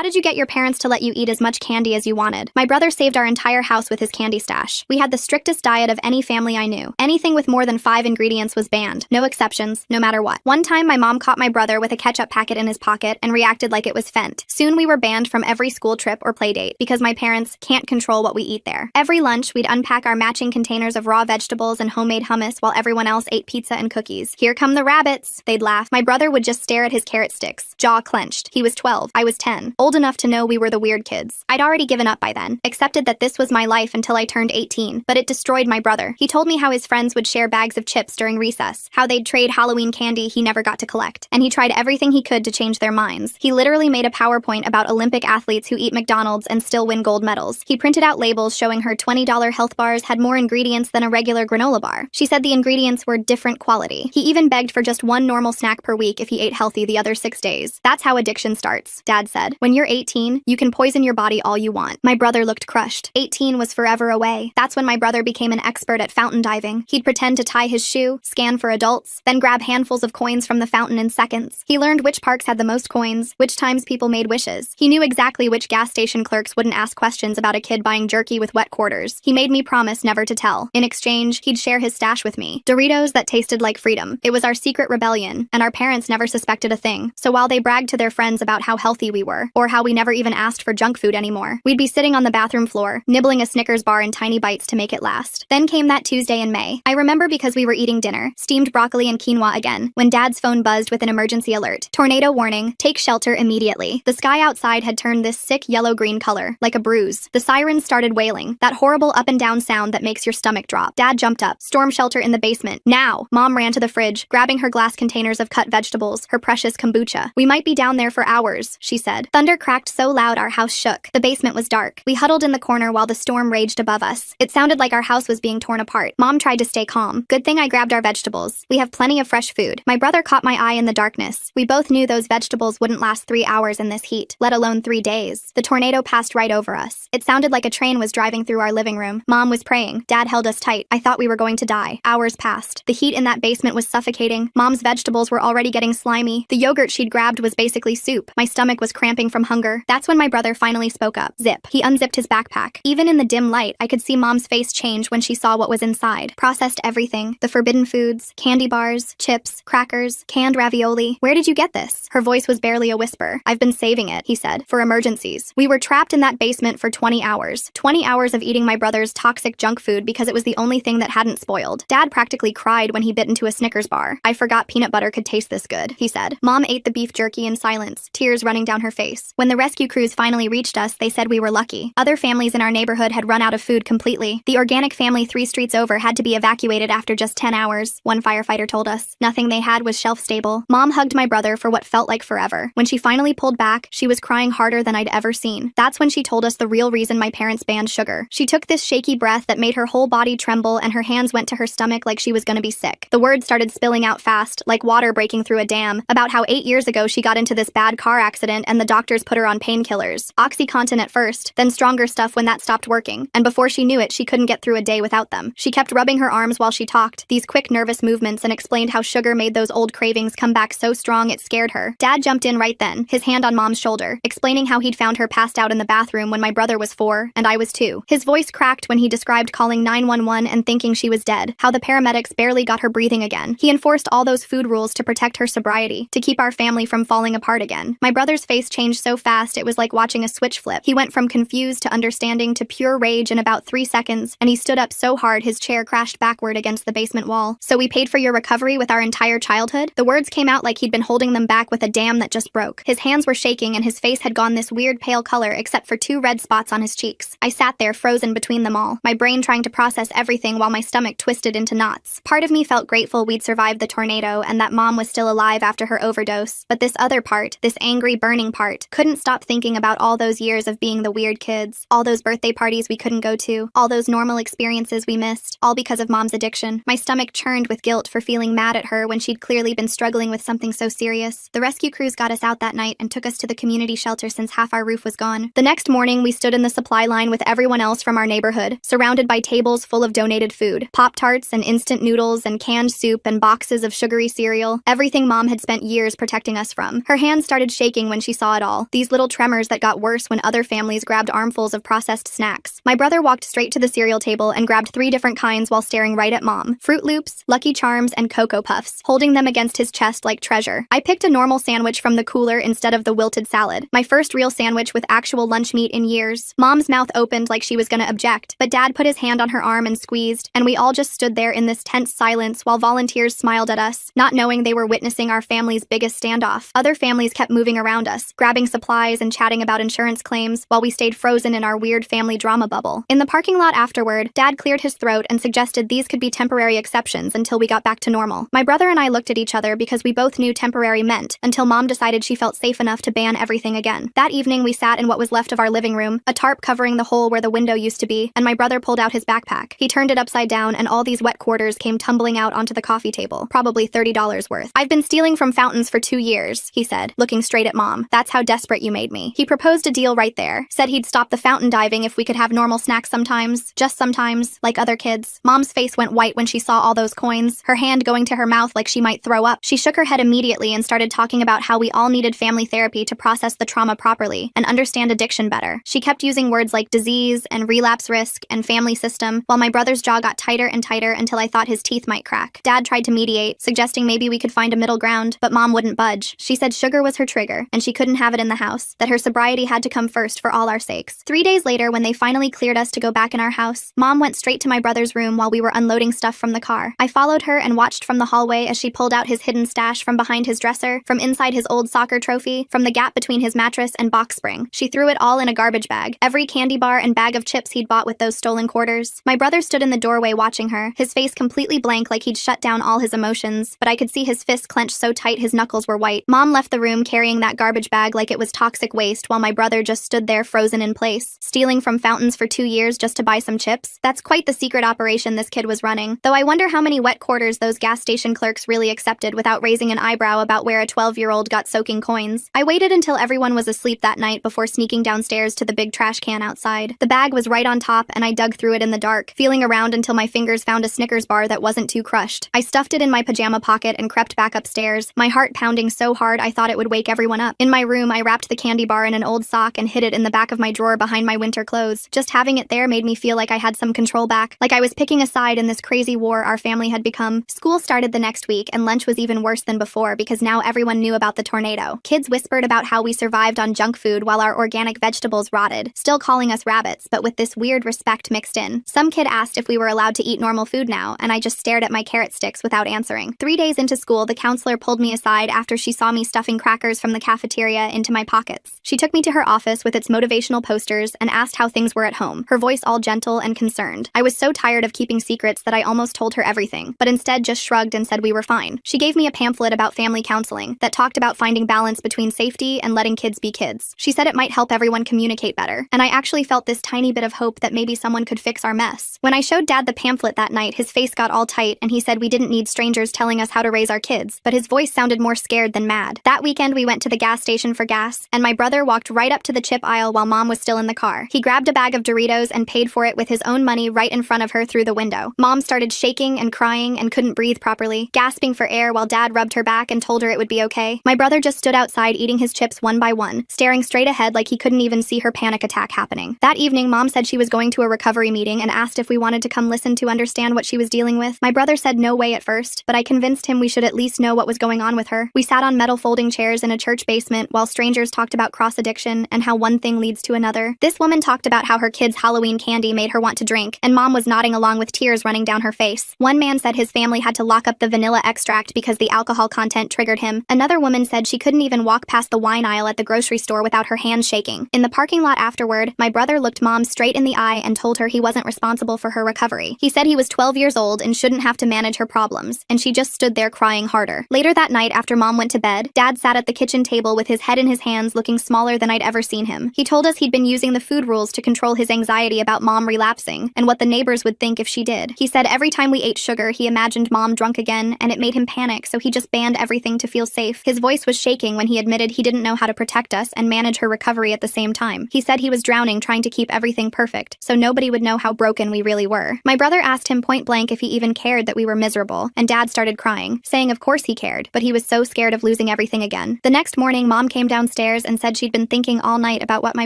did you get your parents to let you eat as much candy as you wanted? My brother saved our entire house with his candy stash. We had the strictest diet of any family I knew. Anything with more than 5 ingredients was banned. No exceptions, no matter what. One time, my mom caught my brother with a ketchup packet in his pocket and reacted like it was Fent. Soon we were banned from every school trip or play date because my parents can't control what we eat there. Every lunch, we'd unpack our matching containers of raw vegetables and homemade hummus while everyone else ate pizza and cookies. Here come the rabbits, they'd laugh. My brother would just stare at his carrot sticks, jaw clenched. He was 12, I was 10, old enough to know we were the weird kids. I'd already given up by then, accepted that this was my life until I turned 18, but it destroyed my brother. He told me how his friends would share bags of chips during recess, how they'd trade Halloween candy he never got to collect, and he tried everything he could to change their minds. He literally made a PowerPoint about Olympic athletes who eat McDonald's and still win gold medals. He printed out labels showing her $20 health bars had more ingredients than a regular granola bar. She said the ingredients were different quality. He even begged for just one normal snack per week if he ate healthy the other 6 days. That's how addiction starts, Dad said. When you're 18, you can poison your body all you want. My brother looked crushed. 18 was forever away. That's when my brother became an expert at fountain diving. He'd pretend to tie his shoe, scan for adults, then grab handfuls of coins from the fountain in seconds. He learned which parks had the most coins, which times people made wishes. He knew exactly which gas station clerks wouldn't ask questions about a kid buying jerky with wet quarters. He made me promise never to tell. In exchange, he'd share his stash with me. Doritos that tasted like freedom. It was our secret rebellion, and our parents never suspected a thing. So while they bragged to their friends about how healthy we were, or how we never even asked for junk food anymore, we'd be sitting on the bathroom floor, nibbling a Snickers bar in tiny bites to make it last. Then came that Tuesday in May. I remember because we were eating dinner, steamed broccoli and quinoa again, when Dad's phone buzzed with an emergency alert. Tornado warning, take shelter immediately. The sky outside had turned this sick yellow-green color, like a bruise. The sirens started wailing, that horrible up and down sound that makes your stomach drop. Dad jumped up, storm shelter in the basement, now! Mom ran to the fridge, grabbing her glass containers of cut vegetables, her precious kombucha. We might be down there for hours, she said. Thunder cracked so loud our house shook. The basement was dark. We huddled in the corner while the storm raged above us. It sounded like our house was being torn apart. Mom tried to stay calm. Good thing I grabbed our vegetables. We have plenty of fresh food. My brother caught my eye in the darkness. We both knew those vegetables wouldn't last 3 hours in this heat, let alone 3 days. The tornado passed right over us. It sounded like a train was driving through our living room. Mom was praying. Dad held us tight. I thought we were going to die. Hours passed. The heat in that basement was suffocating. Mom's vegetables were already getting slimy. The yogurt she'd grabbed was basically soup. My stomach was cramping from hunger. That's when my brother finally spoke up. Zip. He unzipped his backpack. Even in the dim light, I could see Mom's face change when she saw what was inside. Processed everything. The forbidden foods, candy bars, chips, crackers, canned ravioli. Where did you get this? Her voice was barely a whisper. I've been saving it, he said, for emergencies. We were trapped in that basement for 20 hours. 20 hours of eating my brother's toxic junk food because it was the only thing that hadn't spoiled. Dad practically cried when he bit into a Snickers bar. I forgot peanut butter could taste this good, he said. Mom ate the beef jerky in silence, tears running down her face. When the rescue crews finally reached us, they said we were lucky. Other families in our neighborhood had run out of food completely. The organic family 3 streets over had to be evacuated after just 10 hours, one firefighter told us. Nothing they had was shelf-stable. Mom hugged my brother for what felt like forever. When she finally pulled back, she was crying harder than I'd ever seen. That's when she told us the real reason my parents banned sugar. She took this shaky breath that made her whole body tremble and her hands went to her stomach like she was gonna be sick. The words started spilling out fast, like water breaking through a dam, about how 8 years ago she got into this bad car accident and the doctors put her on painkillers. OxyContin at first, then stronger stuff when that stopped working, and before she knew it, she couldn't get through a day without them. She kept rubbing her arms while she talked, these quick nervous movements, and explained how sugar made those old cravings come back so strong it scared her. Dad jumped in right then, his hand on Mom's shoulder, explaining how he'd found her passed out in the bathroom when my brother was 4, and I was 2. His voice cracked when he described calling 911 and thinking she was dead, how the paramedics barely got her breathing again. He enforced all those food rules to protect her sobriety, to keep our family from falling apart again. My brother's face changed so fast it was like watching a switch flip. He went from confused to understanding to pure rage in about 3 seconds, and he stood up so hard his chair crashed backward against the basement wall. So we paid for your recovery with our entire childhood? The words came out like he'd been holding them back with a dam that just broke. His hands were shaking and his face had gone this weird pale color except for 2 red spots on his cheeks. I sat there frozen between them all, my brain trying to process everything while my stomach twisted into knots. Part of me felt grateful we'd survived the tornado and that Mom was still alive after her overdose, but this other part, this angry, burning part, couldn't stop thinking about all those years of being the weird kids, all those birthday parties we couldn't go to, all those normal experiences we missed, all because of Mom's addiction. My stomach churned with guilt for feeling mad at her when she'd clearly been struggling with something so serious. The rescue crews got us out that night and took us to the community shelter since half our roof was gone. The next morning, we stood in the supply line with everyone else from our neighborhood, surrounded by tables full of donated food, Pop-Tarts and instant noodles and canned soup and boxes of sugary cereal, everything Mom had spent years protecting us from. Her hands started shaking when she saw it all. these little tremors that got worse when other families grabbed armfuls of processed snacks. My brother walked straight to the cereal table and grabbed 3 different kinds while staring right at Mom. Fruit Loops, Lucky Charms, and Cocoa Puffs, holding them against his chest like treasure. I picked a normal sandwich from the cooler instead of the wilted salad. My first real sandwich with actual lunch meat in years. Mom's mouth opened like she was gonna object, but Dad put his hand on her arm and squeezed, and we all just stood there in this tense silence while volunteers smiled at us, not knowing they were witnessing our family's biggest standoff. Other families kept moving around us, grabbing supplies and chatting about insurance claims while we stayed frozen in our weird family drama bubble. In the parking lot afterward, Dad cleared his throat and suggested these could be temporary exceptions until we got back to normal. My brother and I looked at each other because we both knew temporary meant, until Mom decided she felt safe enough to ban everything again. That evening we sat in what was left of our living room, a tarp covering the hole where the window used to be, and my brother pulled out his backpack. He turned it upside down and all these wet quarters came tumbling out onto the coffee table, probably $30 worth. "I've been stealing from fountains for 2 years, he said, looking straight at Mom. "That's how desperate you made me." He proposed a deal right there, said he'd stop the fountain diving if we could have normal snacks sometimes, just sometimes, like other kids. Mom's face went white when she saw all those coins, her hand going to her mouth like she might throw up. She shook her head immediately and started talking about how we all needed family therapy to process the trauma properly and understand addiction better. She kept using words like disease and relapse risk and family system, while my brother's jaw got tighter and tighter until I thought his teeth might crack. Dad tried to mediate, suggesting maybe we could find a middle ground, but Mom wouldn't budge. She said sugar was her trigger, and she couldn't have it in the house, that her sobriety had to come first for all our sakes. 3 days later, when they finally cleared us to go back in our house, Mom went straight to my brother's room while we were unloading stuff from the car. I followed her and watched from the hallway as she pulled out his hidden stash from behind his dresser, from inside his old soccer trophy, from the gap between his mattress and box spring. She threw it all in a garbage bag, every candy bar and bag of chips he'd bought with those stolen quarters. My brother stood in the doorway watching her, his face completely blank like he'd shut down all his emotions, but I could see his fist clenched so tight his knuckles were white. Mom left the room carrying that garbage bag like it was toxic waste while my brother just stood there frozen in place, stealing from fountains for 2 years just to buy some chips. That's quite the secret operation this kid was running, though I wonder how many wet quarters those gas station clerks really accepted without raising an eyebrow about where a 12-year-old got soaking coins. I waited until everyone was asleep that night before sneaking downstairs to the big trash can outside. The bag was right on top and I dug through it in the dark, feeling around until my fingers found a Snickers bar that wasn't too crushed. I stuffed it in my pajama pocket and crept back upstairs, my heart pounding so hard I thought it would wake everyone up. In my room, I wrapped the candy bar in an old sock and hid it in the back of my drawer behind my winter clothes. Just having it there made me feel like I had some control back, like I was picking a side in this crazy war our family had become. School started the next week and lunch was even worse than before because now everyone knew about the tornado. Kids whispered about how we survived on junk food while our organic vegetables rotted, still calling us rabbits, but with this weird respect mixed in. Some kid asked if we were allowed to eat normal food now, and I just stared at my carrot sticks without answering. 3 days into school, the counselor pulled me aside after she saw me stuffing crackers from the cafeteria into my pockets. She took me to her office with its motivational posters and asked how things were at home, her voice all gentle and concerned. I was so tired of keeping secrets that I almost told her everything, but instead just shrugged and said we were fine. She gave me a pamphlet about family counseling that talked about finding balance between safety and letting kids be kids. She said it might help everyone communicate better, and I actually felt this tiny bit of hope that maybe someone could fix our mess. When I showed Dad the pamphlet that night, his face got all tight and he said we didn't need strangers telling us how to raise our kids, but his voice sounded more scared than mad. That weekend we went to the gas station for gas, and my brother walked right up to the chip aisle while Mom was still in the car. He grabbed a bag of Doritos and paid for it with his own money right in front of her through the window. Mom started shaking and crying and couldn't breathe properly, gasping for air while Dad rubbed her back and told her it would be okay. My brother just stood outside eating his chips one by one, staring straight ahead like he couldn't even see her panic attack happening. That evening, Mom said she was going to a recovery meeting and asked if we wanted to come listen to understand what she was dealing with. My brother said no way at first, but I convinced him we should at least know what was going on with her. We sat on metal folding chairs in a church basement while strangers talked about cross addiction and how one thing leads to another. This woman talked about how her kids' Halloween candy made her want to drink, and Mom was nodding along with tears running down her face. One man said his family had to lock up the vanilla extract because the alcohol content triggered him. Another woman said she couldn't even walk past the wine aisle at the grocery store without her hands shaking. In the parking lot afterward, my brother looked Mom straight in the eye and told her he wasn't responsible for her recovery. He said he was 12 years old and shouldn't have to manage her problems, and she just stood there crying harder. Later that night, after Mom went to bed, Dad sat at the kitchen table with his head in his hands looking smaller than I'd ever seen him. He told us he'd been using the food rules to control his anxiety about Mom relapsing and what the neighbors would think if she did. He said every time we ate sugar, he imagined Mom drunk again, and it made him panic, so he just banned everything to feel safe. His voice was shaking when he admitted he didn't know how to protect us and manage her recovery at the same time. He said he was drowning trying to keep everything perfect, so nobody would know how broken we really were. My brother asked him point blank if he even cared that we were miserable, and Dad started crying, saying of course he cared, but he was so scared of losing everything again. The next morning, Mom came downstairs downstairs and said she'd been thinking all night about what my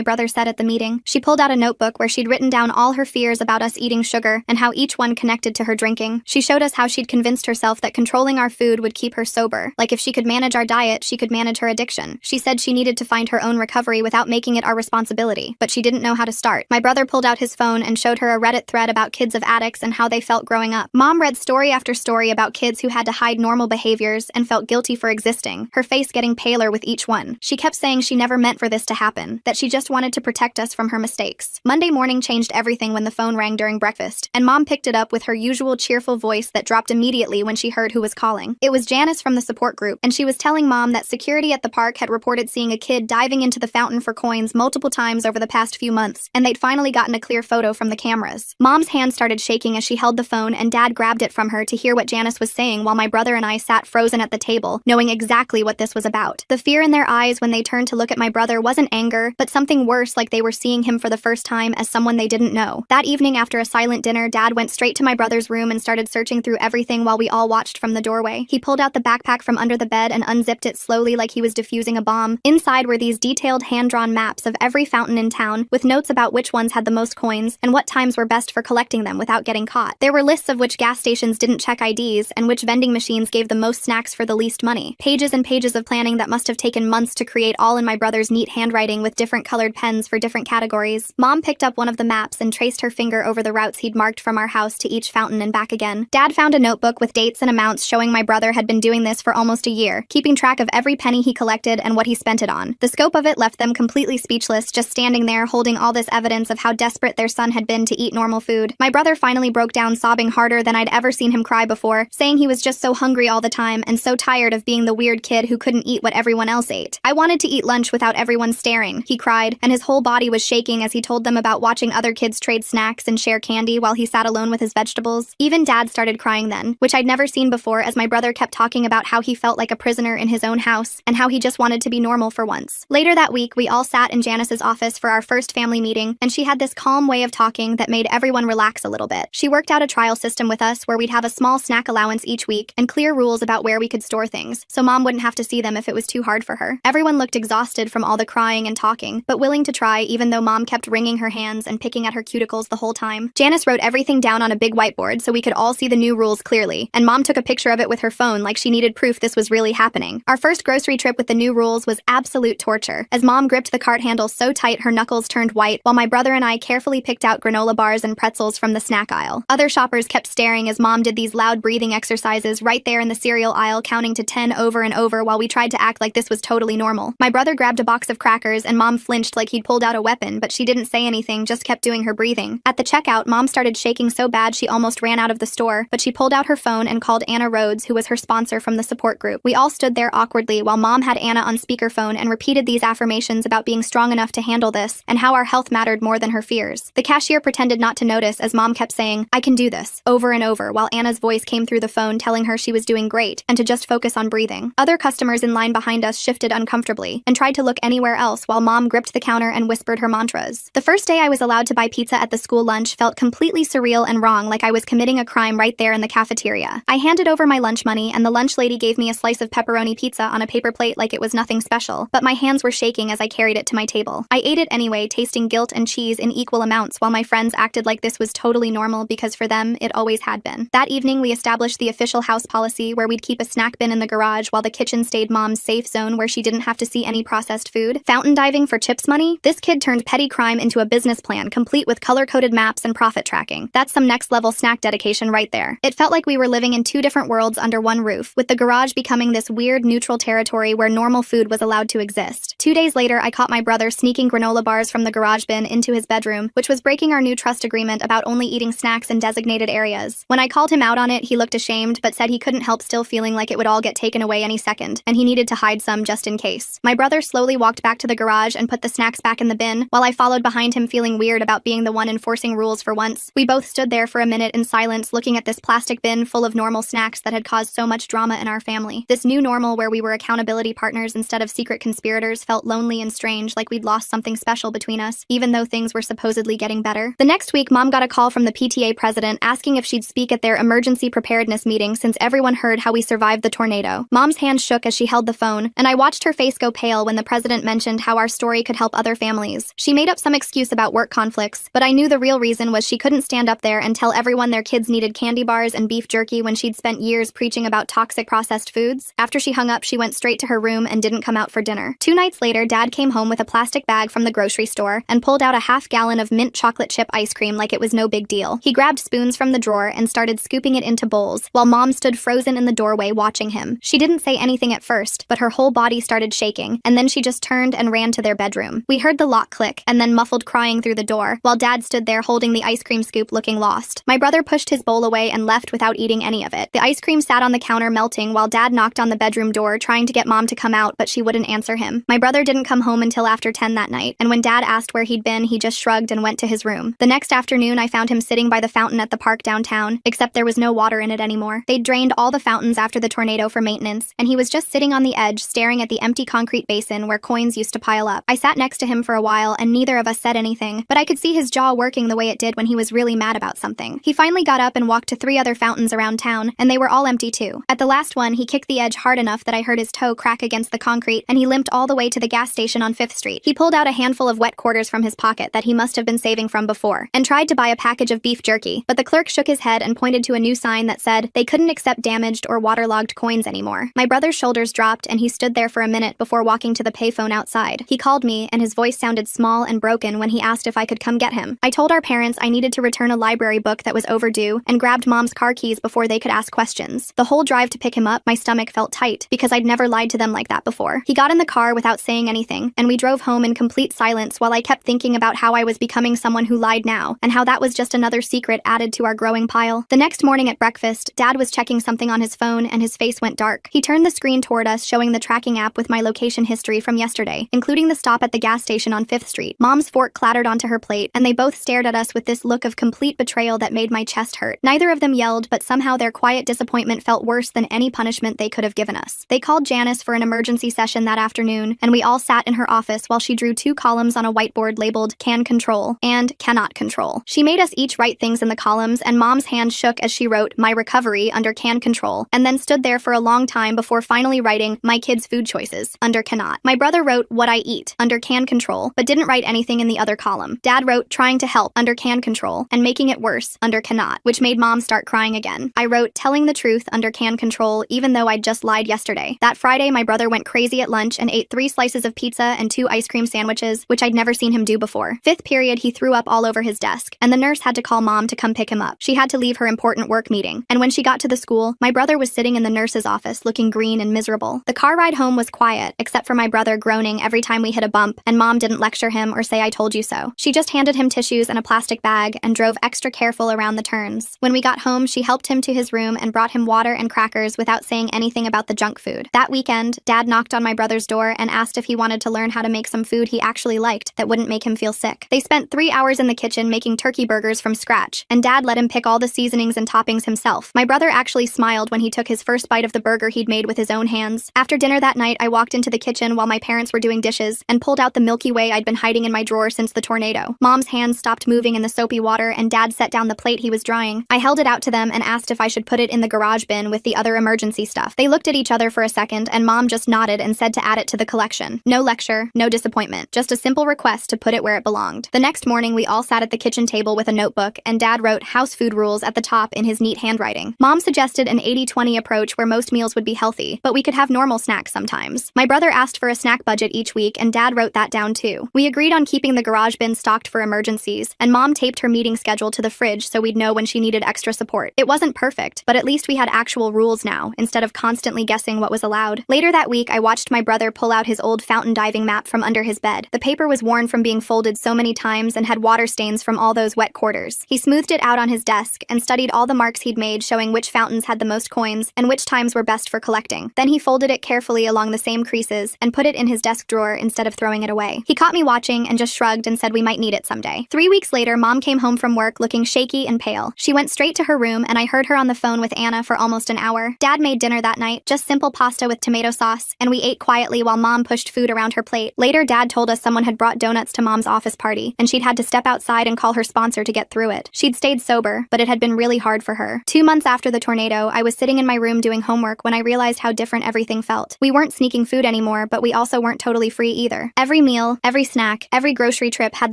brother said at the meeting. She pulled out a notebook where she'd written down all her fears about us eating sugar and how each one connected to her drinking. She showed us how she'd convinced herself that controlling our food would keep her sober. Like if she could manage our diet, she could manage her addiction. She said she needed to find her own recovery without making it our responsibility, but she didn't know how to start. My brother pulled out his phone and showed her a Reddit thread about kids of addicts and how they felt growing up. Mom read story after story about kids who had to hide normal behaviors and felt guilty for existing, her face getting paler with each one. She kept saying she never meant for this to happen, that she just wanted to protect us from her mistakes. Monday morning changed everything when the phone rang during breakfast, and Mom picked it up with her usual cheerful voice that dropped immediately when she heard who was calling. It was Janice from the support group, and she was telling Mom that security at the park had reported seeing a kid diving into the fountain for coins multiple times over the past few months, and they'd finally gotten a clear photo from the cameras. Mom's hand started shaking as she held the phone, and Dad grabbed it from her to hear what Janice was saying while my brother and I sat frozen at the table, knowing exactly what this was about. The fear in their eyes when they turned to look at my brother wasn't anger, but something worse, like they were seeing him for the first time as someone they didn't know. That evening after a silent dinner, Dad went straight to my brother's room and started searching through everything while we all watched from the doorway. He pulled out the backpack from under the bed and unzipped it slowly like he was defusing a bomb. Inside were these detailed hand-drawn maps of every fountain in town, with notes about which ones had the most coins and what times were best for collecting them without getting caught. There were lists of which gas stations didn't check IDs and which vending machines gave the most snacks for the least money. Pages and pages of planning that must have taken months to create, all in my brother's neat handwriting with different colored pens for different categories. Mom picked up one of the maps and traced her finger over the routes he'd marked from our house to each fountain and back again. Dad found a notebook with dates and amounts showing my brother had been doing this for almost a year, keeping track of every penny he collected and what he spent it on. The scope of it left them completely speechless, just standing there holding all this evidence of how desperate their son had been to eat normal food. My brother finally broke down, sobbing harder than I'd ever seen him cry before, saying he was just so hungry all the time and so tired of being the weird kid who couldn't eat what everyone else ate. I wanted to eat lunch without everyone staring, he cried, and his whole body was shaking as he told them about watching other kids trade snacks and share candy while he sat alone with his vegetables. Even Dad started crying then, which I'd never seen before, as my brother kept talking about how he felt like a prisoner in his own house and how he just wanted to be normal for once. Later that week, we all sat in Janice's office for our first family meeting, and she had this calm way of talking that made everyone relax a little bit. She worked out a trial system with us where we'd have a small snack allowance each week and clear rules about where we could store things, so Mom wouldn't have to see them if it was too hard for her. Everyone looked exhausted from all the crying and talking, but willing to try even though Mom kept wringing her hands and picking at her cuticles the whole time. Janice wrote everything down on a big whiteboard so we could all see the new rules clearly, and Mom took a picture of it with her phone like she needed proof this was really happening. Our first grocery trip with the new rules was absolute torture, as Mom gripped the cart handle so tight her knuckles turned white, while my brother and I carefully picked out granola bars and pretzels from the snack aisle. Other shoppers kept staring as Mom did these loud breathing exercises right there in the cereal aisle, counting to 10 over and over while we tried to act like this was totally normal. My brother grabbed a box of crackers and Mom flinched like he'd pulled out a weapon, but she didn't say anything, just kept doing her breathing. At the checkout, Mom started shaking so bad she almost ran out of the store, but she pulled out her phone and called Anna Rhodes, who was her sponsor from the support group. We all stood there awkwardly while Mom had Anna on speakerphone and repeated these affirmations about being strong enough to handle this and how our health mattered more than her fears. The cashier pretended not to notice as Mom kept saying, "I can do this," over and over, while Anna's voice came through the phone telling her she was doing great and to just focus on breathing. Other customers in line behind us shifted uncomfortably and tried to look anywhere else while Mom gripped the counter and whispered her mantras. The first day I was allowed to buy pizza at the school lunch felt completely surreal and wrong, like I was committing a crime right there in the cafeteria. I handed over my lunch money and the lunch lady gave me a slice of pepperoni pizza on a paper plate like it was nothing special, but my hands were shaking as I carried it to my table. I ate it anyway, tasting guilt and cheese in equal amounts while my friends acted like this was totally normal because for them, it always had been. That evening, we established the official house policy where we'd keep a snack bin in the garage while the kitchen stayed Mom's safe zone where she didn't have to see any processed food. Fountain diving for chips money? This kid turned petty crime into a business plan complete with color-coded maps and profit tracking. That's some next-level snack dedication right there. It felt like we were living in two different worlds under one roof, with the garage becoming this weird neutral territory where normal food was allowed to exist. 2 days later, I caught my brother sneaking granola bars from the garage bin into his bedroom, which was breaking our new trust agreement about only eating snacks in designated areas. When I called him out on it, he looked ashamed, but said he couldn't help still feeling like it would all get taken away any second, and he needed to hide some just in case. My brother slowly walked back to the garage and put the snacks back in the bin, while I followed behind him feeling weird about being the one enforcing rules for once. We both stood there for a minute in silence looking at this plastic bin full of normal snacks that had caused so much drama in our family. This new normal where we were accountability partners instead of secret conspirators felt lonely and strange, like we'd lost something special between us, even though things were supposedly getting better. The next week, Mom got a call from the PTA president asking if she'd speak at their emergency preparedness meeting since everyone heard how we survived the tornado. Mom's hand shook as she held the phone, and I watched her face go pale when the president mentioned how our story could help other families. She made up some excuse about work conflicts, but I knew the real reason was she couldn't stand up there and tell everyone their kids needed candy bars and beef jerky when she'd spent years preaching about toxic processed foods. After she hung up, she went straight to her room and didn't come out for dinner. 2 nights later, Dad came home with a plastic bag from the grocery store and pulled out a half-gallon of mint chocolate chip ice cream like it was no big deal. He grabbed spoons from the drawer and started scooping it into bowls, while Mom stood frozen in the doorway watching him. She didn't say anything at first, but her whole body started shaking, and then she just turned and ran to their bedroom. We heard the lock click, and then muffled crying through the door, while Dad stood there holding the ice cream scoop looking lost. My brother pushed his bowl away and left without eating any of it. The ice cream sat on the counter melting while Dad knocked on the bedroom door trying to get Mom to come out, but she wouldn't answer him. My brother didn't come home until after 10 that night, and when Dad asked where he'd been, he just shrugged and went to his room. The next afternoon, I found him sitting by the fountain at the park downtown, except there was no water in it anymore. They'd drained all the fountains after the tornado for maintenance, and he was just sitting on the edge staring at the empty concrete basin where coins used to pile up. I sat next to him for a while, and neither of us said anything, but I could see his jaw working the way it did when he was really mad about something. He finally got up and walked to 3 other fountains around town, and they were all empty too. At the last one, he kicked the edge hard enough that I heard his toe crack against the concrete, and he limped all the way to the gas station on 5th Street. He pulled out a handful of wet quarters from his pocket that he must have been saving from before, and tried to buy a package of beef jerky, but the clerk shook his head and pointed to a new sign that said they couldn't accept damaged or waterlogged coins anymore. My brother's shoulders dropped, and he stood there for a minute before walking to the payphone outside. He called me, and his voice sounded small and broken when he asked if I could come get him. I told our parents I needed to return a library book that was overdue, and grabbed Mom's car keys before they could ask questions. The whole drive to pick him up, my stomach felt tight, because I'd never lied to them like that before. He got in the car without saying anything, and we drove home in complete silence while I kept thinking about how I was becoming someone who lied now, and how that was just another secret added to our growing pile. The next morning at breakfast, Dad was checking something on his phone, and his face went dark. He turned the screen toward us, showing the tracking app with my location history from yesterday, including the stop at the gas station on 5th Street. Mom's fork clattered onto her plate, and they both stared at us with this look of complete betrayal that made my chest hurt. Neither of them yelled, but somehow their quiet disappointment felt worse than any punishment they could have given us. They called Janice for an emergency session that afternoon, and we all sat in her office while she drew 2 columns on a whiteboard labeled "Can Control" and "Cannot Control." She made us each write things in the columns, and Mom's hand shook as she wrote "My Recovery" under "Can Control," and then stood there for a long time before finally writing "My Kids' Food Choices" under "Cannot." My brother wrote "What I Eat" under "Can Control," but didn't write anything in the other column. Dad wrote "Trying to Help" under "Can Control" and "Making It Worse" under "Cannot," which made Mom start crying again. I wrote "Telling the Truth" under "Can Control," even though I'd just lied yesterday. That Friday, my brother went crazy at lunch and ate 3 slices of pizza and 2 ice cream sandwiches, which I'd never seen him do before. 5th period, he threw up all over his desk, and the nurse had to call Mom to come pick him up. She had to leave her important work meeting, and when she got to the school, my brother was sitting in the nurse's office looking green and miserable. The car ride home was quiet, except for my brother groaning every time we hit a bump, and Mom didn't lecture him or say "I told you so." She just handed him tissues and a plastic bag and drove extra careful around the turns. When we got home, she helped him to his room and brought him water and crackers without saying anything about the junk food. That weekend, Dad knocked on my brother's door and asked if he wanted to learn how to make some food he actually liked that wouldn't make him feel sick. They spent 3 hours in the kitchen making turkey burgers from scratch, and Dad let him pick all the seasonings and toppings himself. My brother actually smiled when he took his first bite of the burger he'd made with his own hands. After dinner that night, I walked into the kitchen while my parents were doing dishes and pulled out the Milky Way I'd been hiding in my drawer since the tornado. Mom's hands stopped moving in the soapy water, and Dad set down the plate he was drying. I held it out to them and asked if I should put it in the garage bin with the other emergency stuff. They looked at each other for a second, and Mom just nodded and said to add it to the collection. No lecture, no disappointment, just a simple request to put it where it belonged. The next morning, we all sat at the kitchen table with a notebook, and Dad wrote "House Food Rules" at the top in his neat handwriting. Mom suggested an 80-20 approach where most meals would be healthy, but we could have normal snacks sometimes. My brother asked for a snack budget each week, and Dad wrote that down too. We agreed on keeping the garage bin stocked for emergencies, and Mom taped her meeting schedule to the fridge so we'd know when she needed extra support. It wasn't perfect, but at least we had actual rules now, instead of constantly guessing what was allowed. Later that week, I watched my brother pull out his old fountain diving map from under his bed. The paper was worn from being folded so many times and had water stains from all those wet quarters. He smoothed it out on his desk and studied all the marks he'd made showing which fountains had the most coins and which times were best for collecting. Then he folded it carefully along the same creases and put it in his desk drawer instead of throwing it away. He caught me watching and just shrugged and said we might need it someday. 3 weeks later, Mom came home from work looking shaky and pale. She went straight to her room, and I heard her on the phone with Anna for almost an hour. Dad made dinner that night, just simple pasta with tomato sauce, and we ate quietly while Mom pushed food around her plate. Later, Dad told us someone had brought donuts to Mom's office party, and she'd had to step outside and call her sponsor to get through it. She'd stayed sober, but it had been really hard for her. 2 months after the tornado, I was sitting in my room doing homework when I realized how different everything felt. We weren't sneaking food anymore. anymore, but we also weren't totally free either. Every meal, every snack, every grocery trip had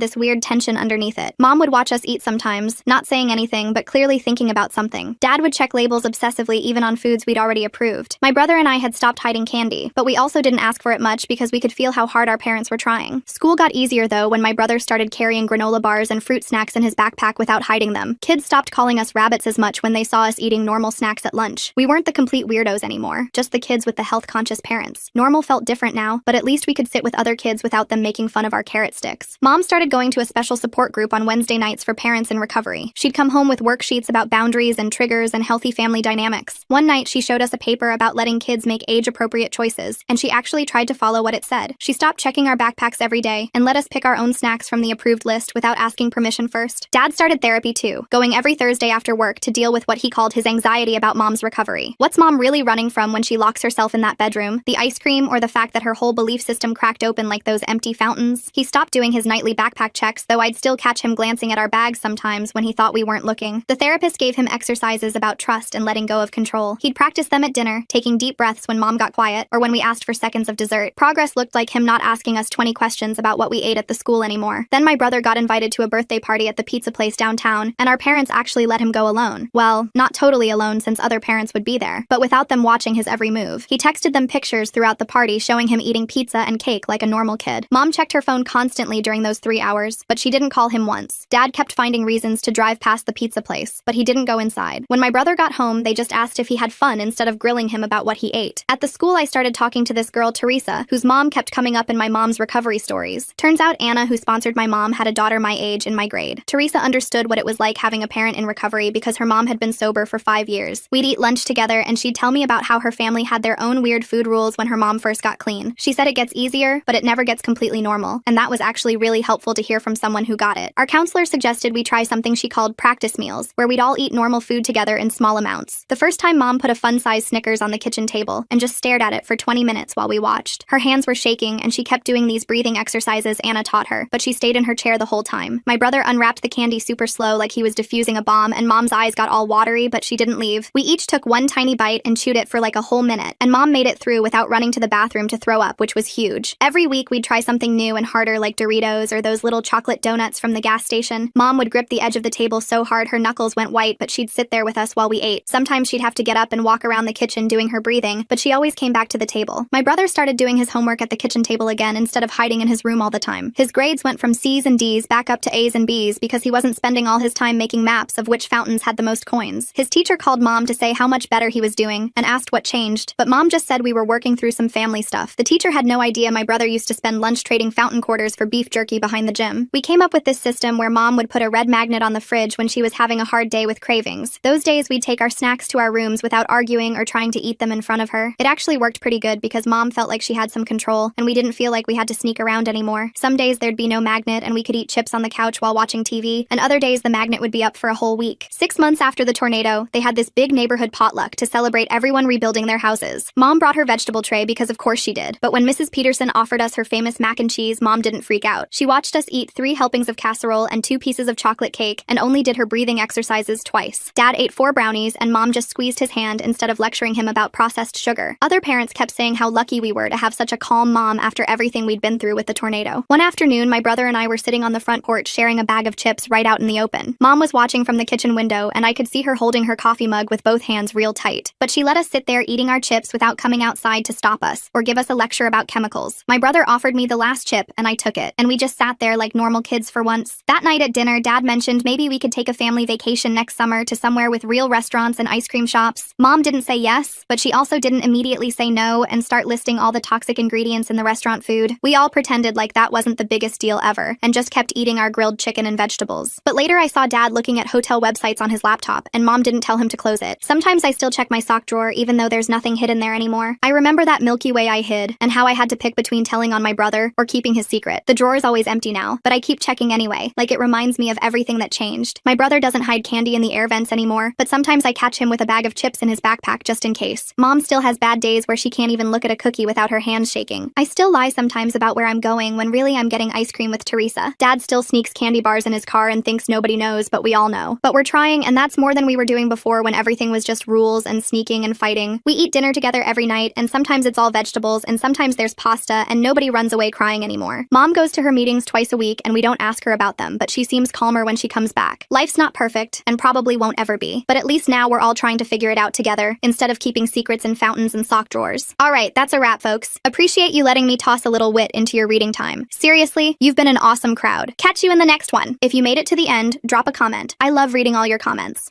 this weird tension underneath it. Mom would watch us eat sometimes, not saying anything, but clearly thinking about something. Dad would check labels obsessively even on foods we'd already approved. My brother and I had stopped hiding candy, but we also didn't ask for it much because we could feel how hard our parents were trying. School got easier though when my brother started carrying granola bars and fruit snacks in his backpack without hiding them. Kids stopped calling us rabbits as much when they saw us eating normal snacks at lunch. We weren't the complete weirdos anymore, just the kids with the health-conscious parents. Normal felt different now, but at least we could sit with other kids without them making fun of our carrot sticks. Mom started going to a special support group on Wednesday nights for parents in recovery. She'd come home with worksheets about boundaries and triggers and healthy family dynamics. One night, she showed us a paper about letting kids make age-appropriate choices, and she actually tried to follow what it said. She stopped checking our backpacks every day and let us pick our own snacks from the approved list without asking permission first. Dad started therapy too, going every Thursday after work to deal with what he called his anxiety about Mom's recovery. What's Mom really running from when she locks herself in that bedroom? The ice cream or the fact that her whole belief system cracked open like those empty fountains? He stopped doing his nightly backpack checks, though I'd still catch him glancing at our bags sometimes when he thought we weren't looking. The therapist gave him exercises about trust and letting go of control. He'd practice them at dinner, taking deep breaths when Mom got quiet, or when we asked for seconds of dessert. Progress looked like him not asking us 20 questions about what we ate at the school anymore. Then my brother got invited to a birthday party at the pizza place downtown, and our parents actually let him go alone. Well, not totally alone since other parents would be there, but without them watching his every move. He texted them pictures throughout the party showing him eating pizza and cake like a normal kid. Mom checked her phone constantly during those 3 hours, but she didn't call him once. Dad kept finding reasons to drive past the pizza place, but he didn't go inside. When my brother got home, they just asked if he had fun instead of grilling him about what he ate. At the school, I started talking to this girl, Teresa, whose mom kept coming up in my mom's recovery stories. Turns out Anna, who sponsored my mom, had a daughter my age in my grade. Teresa understood what it was like having a parent in recovery because her mom had been sober for 5 years. We'd eat lunch together, and she'd tell me about how her family had their own weird food rules when her mom first got clean. She said it gets easier, but it never gets completely normal, and that was actually really helpful to hear from someone who got it. Our counselor suggested we try something she called practice meals, where we'd all eat normal food together in small amounts. The first time Mom put a fun-sized Snickers on the kitchen table and just stared at it for 20 minutes while we watched. Her hands were shaking, and she kept doing these breathing exercises Anna taught her, but she stayed in her chair the whole time. My brother unwrapped the candy super slow like he was defusing a bomb, and Mom's eyes got all watery, but she didn't leave. We each took one tiny bite and chewed it for like a whole minute, and Mom made it through without running to the bathroom to throw up, which was huge. Every week we'd try something new and harder like Doritos or those little chocolate donuts from the gas station. Mom would grip the edge of the table so hard her knuckles went white, but she'd sit there with us while we ate. Sometimes she'd have to get up and walk around the kitchen doing her breathing, but she always came back to the table. My brother started doing his homework at the kitchen table again instead of hiding in his room all the time. His grades went from C's and D's back up to A's and B's because he wasn't spending all his time making maps of which fountains had the most coins. His teacher called Mom to say how much better he was doing and asked what changed, but Mom just said we were working through some family stuff. The teacher had no idea my brother used to spend lunch trading fountain quarters for beef jerky behind the gym. We came up with this system where Mom would put a red magnet on the fridge when she was having a hard day with cravings. Those days we'd take our snacks to our rooms without arguing or trying to eat them in front of her. It actually worked pretty good because Mom felt like she had some control, and we didn't feel like we had to sneak around anymore. Some days there'd be no magnet and we could eat chips on the couch while watching TV, and other days the magnet would be up for a whole week. 6 months after the tornado, they had this big neighborhood potluck to celebrate everyone rebuilding their houses. Mom brought her vegetable tray because of course she did, but when Mrs. Peterson offered us her famous mac and cheese, Mom didn't freak out. She watched us eat 3 helpings of casserole and 2 pieces of chocolate cake and only did her breathing exercises twice. Dad ate 4 brownies and Mom just squeezed his hand instead of lecturing him about processed sugar. Other parents kept saying how lucky we were to have such a calm mom after everything we'd been through with the tornado. One afternoon, my brother and I were sitting on the front porch sharing a bag of chips right out in the open. Mom was watching from the kitchen window and I could see her holding her coffee mug with both hands real tight. But she let us sit there eating our chips without coming outside to stop us or give us a lecture about chemicals. My brother offered me the last chip and I took it, and we just sat there like normal kids for once. That night at dinner, Dad mentioned maybe we could take a family vacation next summer to somewhere with real restaurants and ice cream shops. Mom didn't say yes, but she also didn't immediately say no and start listing all the toxic ingredients in the restaurant food. We all pretended like that wasn't the biggest deal ever and just kept eating our grilled chicken and vegetables. But later I saw Dad looking at hotel websites on his laptop, and Mom didn't tell him to close it. Sometimes I still check my sock drawer even though there's nothing hidden there anymore. I remember that Milky Way I hid and how I had to pick between telling on my brother or keeping his secret. The drawer is always empty now, but I keep checking anyway, like it reminds me of everything that changed. My brother doesn't hide candy in the air vents anymore, but sometimes I catch him with a bag of chips in his backpack just in case. Mom still has bad days where she can't even look at a cookie without her hands shaking. I still lie sometimes about where I'm going when really I'm getting ice cream with Teresa. Dad still sneaks candy bars in his car and thinks nobody knows, but we all know. But we're trying, and that's more than we were doing before when everything was just rules and sneaking and fighting. We eat dinner together every night, and sometimes it's all vegetables vegetables, and sometimes there's pasta, and nobody runs away crying anymore. Mom goes to her meetings twice a week, and we don't ask her about them, but she seems calmer when she comes back. Life's not perfect, and probably won't ever be. But at least now we're all trying to figure it out together, instead of keeping secrets in fountains and sock drawers. Alright, that's a wrap, folks. Appreciate you letting me toss a little wit into your reading time. Seriously, you've been an awesome crowd. Catch you in the next one. If you made it to the end, drop a comment. I love reading all your comments.